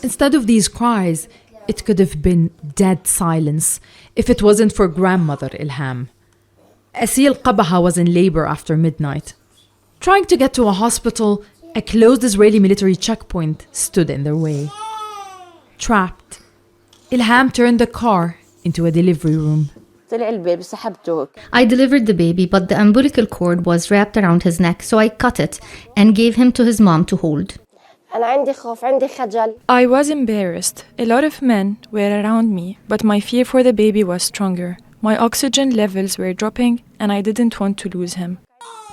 Instead of these cries, it could have been dead silence if it wasn't for grandmother Ilham. Asil Qabaha was in labor after midnight. Trying to get to a hospital, a closed Israeli military checkpoint stood in their way. Trapped, Ilham turned the car into a delivery room. I delivered the baby, but the umbilical cord was wrapped around his neck, so I cut it and gave him to his mom to hold. I was embarrassed. A lot of men were around me, but my fear for the baby was stronger. My oxygen levels were dropping, and I didn't want to lose him.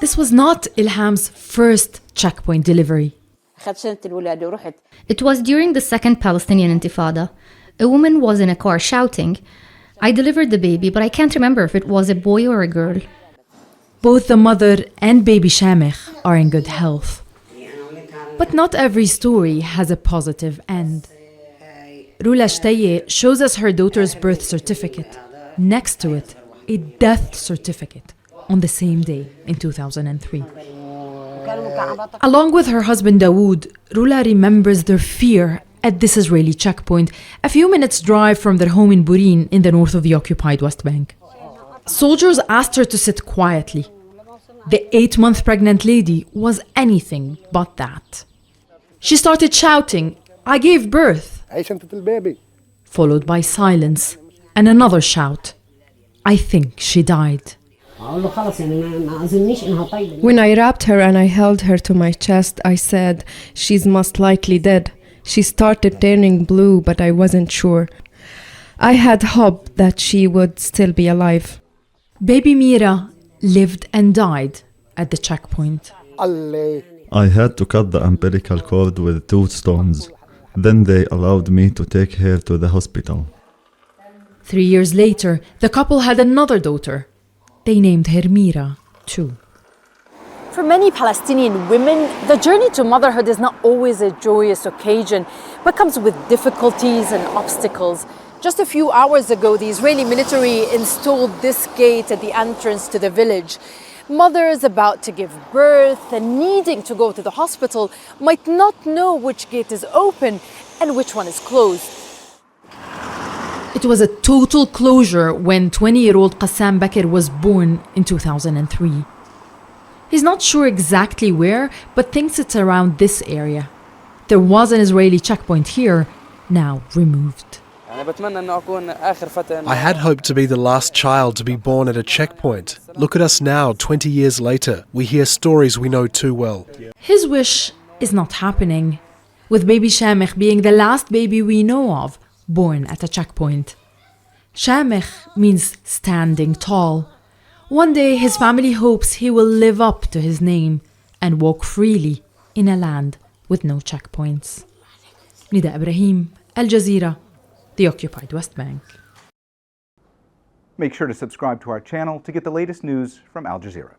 This was not Ilham's first checkpoint delivery. It was during the second Palestinian Intifada. A woman was in a car shouting. I delivered the baby, but I can't remember if it was a boy or a girl. Both the mother and baby Shamikh are in good health. But not every story has a positive end. Rula Shteye shows us her daughter's birth certificate. Next to it, a death certificate on the same day in 2003. Along with her husband Dawood, Rula remembers their fear at this Israeli checkpoint, a few minutes' drive from their home in Burin in the north of the occupied West Bank. Soldiers asked her to sit quietly. The 8-month pregnant lady was anything but that. She started shouting, "I gave birth," followed by silence and another shout, "I think she died." When I wrapped her and I held her to my chest, I said, "She's most likely dead." She started turning blue, but I wasn't sure. I had hope that she would still be alive. Baby Mira lived and died at the checkpoint. I had to cut the umbilical cord with 2 stones. Then they allowed me to take her to the hospital. 3 years later, the couple had another daughter. They named her Mira, too. For many Palestinian women, the journey to motherhood is not always a joyous occasion, but comes with difficulties and obstacles. Just a few hours ago, the Israeli military installed this gate at the entrance to the village. Mothers about to give birth and needing to go to the hospital might not know which gate is open and which one is closed. It was a total closure when 20-year-old Qassam Bakr was born in 2003. He's not sure exactly where, but thinks it's around this area. There was an Israeli checkpoint here, now removed. I had hoped to be the last child to be born at a checkpoint. Look at us now, 20 years later. We hear stories we know too well. His wish is not happening, with baby Shamikh being the last baby we know of born at a checkpoint. Shamikh means standing tall. One day his family hopes he will live up to his name and walk freely in a land with no checkpoints. Nida Ibrahim, Al Jazeera, the occupied West Bank. Make sure to subscribe to our channel to get the latest news from Al Jazeera.